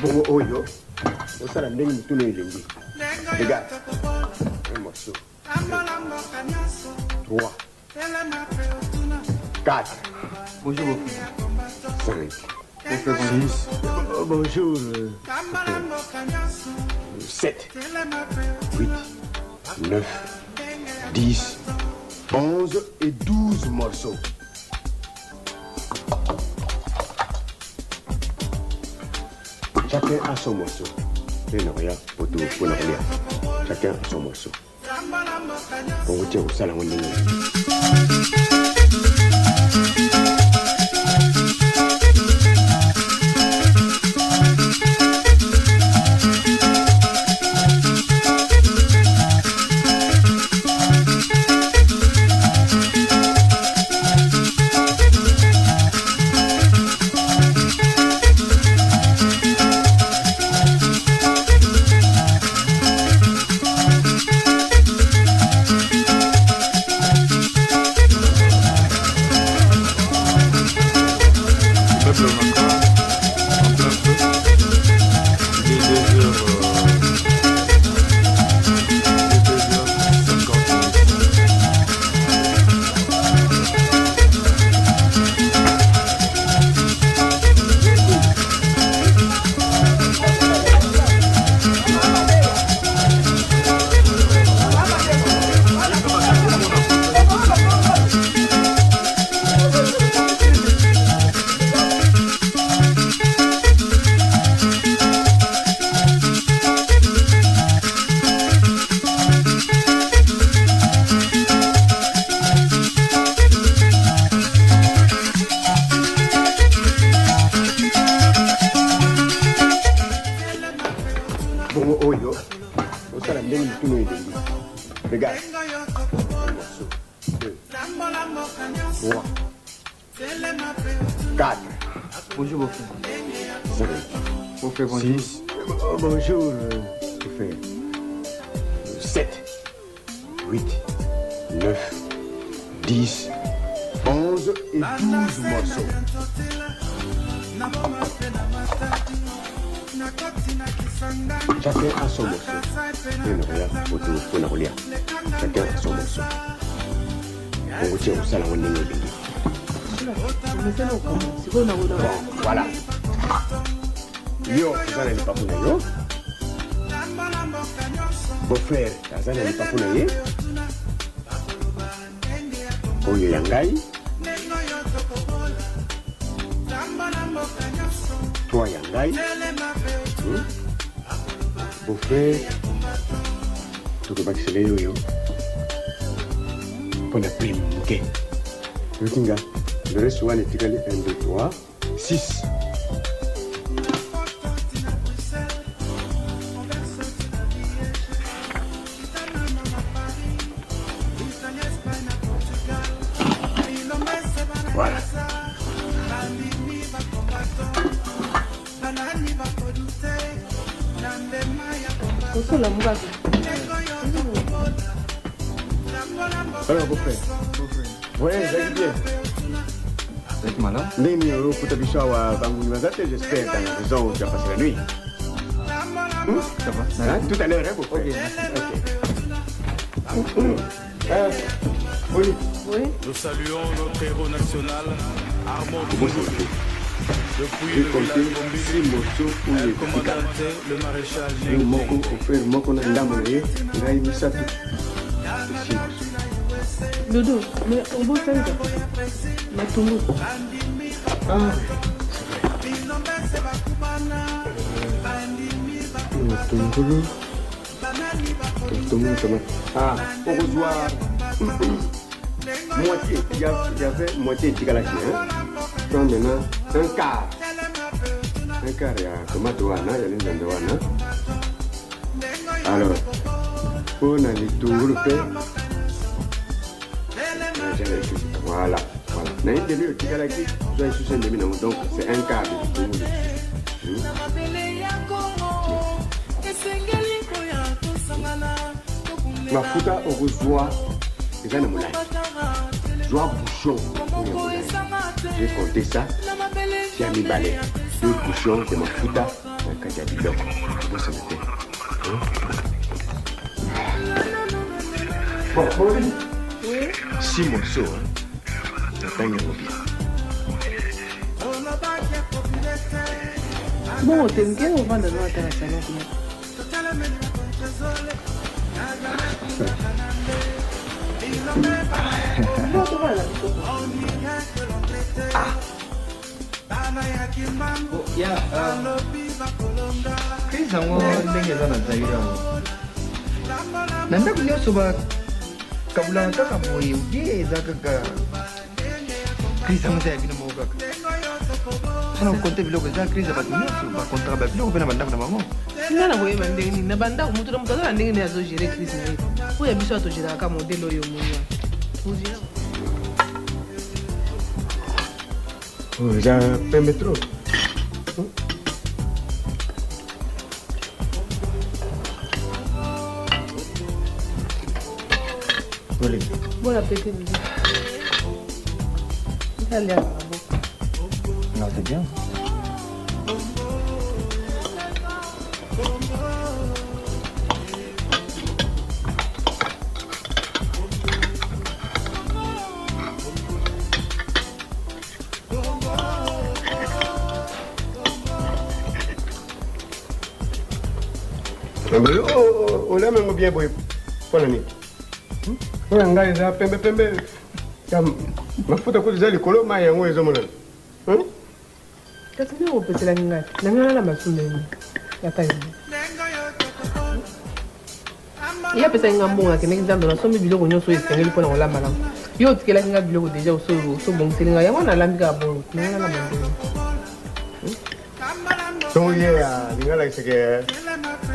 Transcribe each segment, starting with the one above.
Bon, oh yo. Ça la ndenge tout le monde. Regarde. Un morceau. 3. 4. Bonjour. 5. 6. Bonjour. 7. 8. 9. 10. 11 et 12 morceaux. Chacun a son morceau. Chacun a son morceau. On vous tient au salon. Regarde. 2, 3, 4. Bonjour, beau-frère. 5. Beau-frère, bonjour. 6. Bonjour, beau-frère. 7. 8. 9. 10. 11 et 12 morceaux. Chacun a son morceau. Chacun a son morceau. On vous tient au salon. Voilà. Yo, ça n'est pas pour nous. Beau-frère, ça n'est pas pour nous. Oyo yangai. Toi yangai. Beau-frère, tu peux pas que c'est le yo-yo. Pour la prime, ok. Le reste, on est égalé 1, 2, 3, 6. Voilà. Alors, beau-frère. Oui, j'allais bien. Vous êtes malade? J'espère dans la maison où tu as passé la nuit. Ça va? Hein? Tout à l'heure, hein, beau-frère? Ok. Oui. Oui. Nous saluons notre héros national, Armand Koboya. Depuis J'ai le compté village 6 morceaux pour elle les commandantait le maréchal Néo. Moko, offert, Moko, Nandamoye, Naïmi Satou. Dodo, mais on va faire ça. Makambu. Ah. Ah, au revoir. Moitié, il y avait moitié de galaxie. Donc maintenant, un quart. Un quart, il y a tomate wana, il y a les wana. Alors, on a les tours faits. Voilà, voilà. Dans une demi-heure, tu galaxie, tu as sous un demi-heure. Donc, c'est un quart de tour. Ma fouta au revoir. C'est un moulin. Joie bouchon. J'ai compté ça. J'ai mis balai. 2 bouchons de ma fouta. nakati ya biloko bosa mete. Bon, Oui. 6 morceaux, natanga bien. Bon, t'aimes bien ou pas dans la salon? Ya, Chris ang ndenge za na zaira. Nanda kunyo soba kabulanga kaka boye uge za kaka. Chris ang zaira bina mo kaka. Sana konte biloko za Chris ba tunyo ba kontra ba biloko bena banda na mamo. Nana boye bandenge ni na banda mutu na mutu na ndenge ni azo gérer Chris ni. Oya biso ato gérer ka modelo yo munya. Ujira. Oh, já permetrou. Bon appétit. Allez, Non, c'est bien. Olha mesmo bien boy. Fala ni. Oya ngai za pembe. Ya mafuta kuti zali kolo mai yango ezomona. kasi nde kopesela ngati nanga na masumbe ya tayi iya pesa nga mbongo akendeki nzambe nasombi biloko nyonso esengeli mpona kolamba nango yo otikelaki nga biloko deja osobongiseli nga yango nalambi kaka bongo nanga na mandenge so ye alingala iseke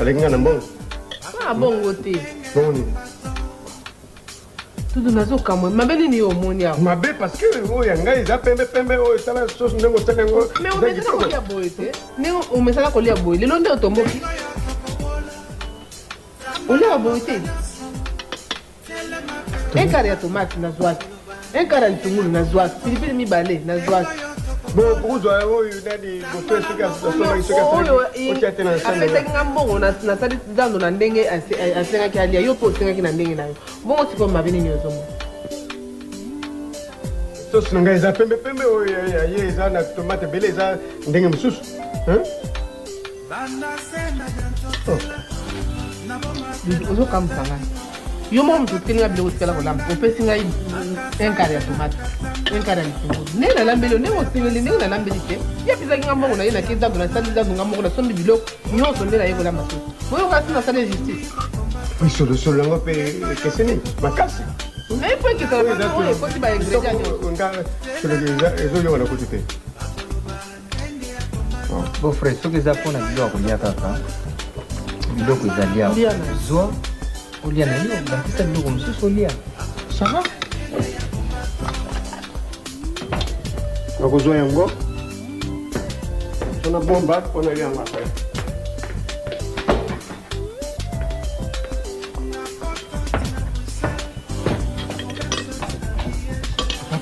alinga na mbongo bongo te bongo tudu nazokamwe mabe nini yo omoni awo mabe parce que oyo ngai eza pembe oyo esala sosi ndenge otala yango mais omesaka kolia boye te ndenge omesaka kolia boye lelo nde otomboki oliaka boye te un quart ya tomate nazwaki un quart ya litungulu nazwaki pilipili mibale nazwaki bokuzwa oyo nani bofe soki apesaki nga mbongo nasali zando na ndenge asengaki alia yo mpe osengaki na ndenge na yo bongo sikoyo mabe nini ozomona sosi na ngai eza pembe oyo ye eza na tomate ebele eza ndenge mosusu ozokambusa ngai yo moko moto otelinga biloko otikala kolamba opesi ngai un quart ya tomate un quart ya litungulu ndenge nalambeli yo ndenge osengeli ndenge nalambeli te ye apesaki nga mbongo na ye nake zando nasali zando nga moko nasombi biloko nyonso nde naye kolamba sosi oyo kasi nasali justice isolosolo yango mpe ekeseni makasi po ekesala oyo ekoti baingredient nyonso ezoyokana kuti te bofre soki eza mpona biloko kolia kaka biloko ezalia zwa olia na yo bakisa biloko mosusu olia sava nakozwa yango sona bomba mpona lia yango apres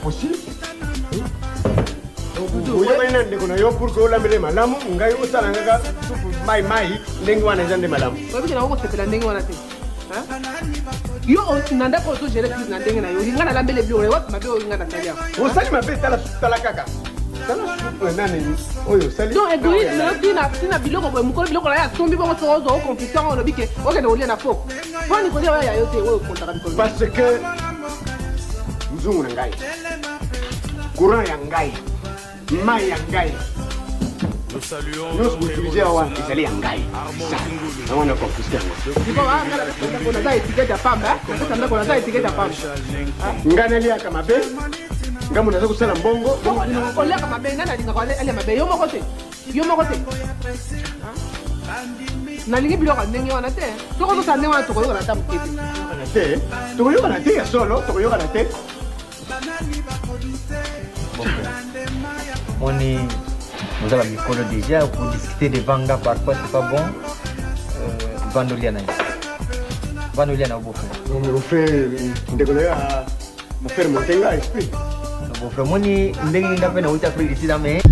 possible oyebani na ndeko na yo pour que olambele malamu ngai osala ngaka supu mai ndenge wana eza nde malamu oyebiki nango kosepela ndenge wana te yo na ndako ozogere prise na ndenge na yo olinga nalambele biloko wapi mabe olinga nasali yango osali mabe tala kaka tala supu nani oyo osali non egoïsme nayo tina biloko boye mokolo biloko na ye asombi bongo soko ozwa oconfisio ngo olobi ke okende kolia na foko mpo nikolia oyo ya yo te oyo okontaka mikolo parce que mzungu na ngai courant ya ngai mai ya ngai nyonso boutilize awa ezali ya ngai namona confisque yango naza etikete ya pamba napesa ndako naza etikete ya pamba ngai naliaka mabe ngambo naza kosala mbongo oliaka mabe nani alingaka alia mabe yo moko te nalingi biloko ndenge wana te soko tosala ndenge wana tokoyokana ta moke te tokoyokana te ya solo tokoyokana te moni vous avez mikolo déjà pour discuter de vanga parfois c'est pas bon vandolia na beau frère au frère ndeko na ya mon frère motenga esprit beau frère moni ndenge ngape na uta frère ici là mais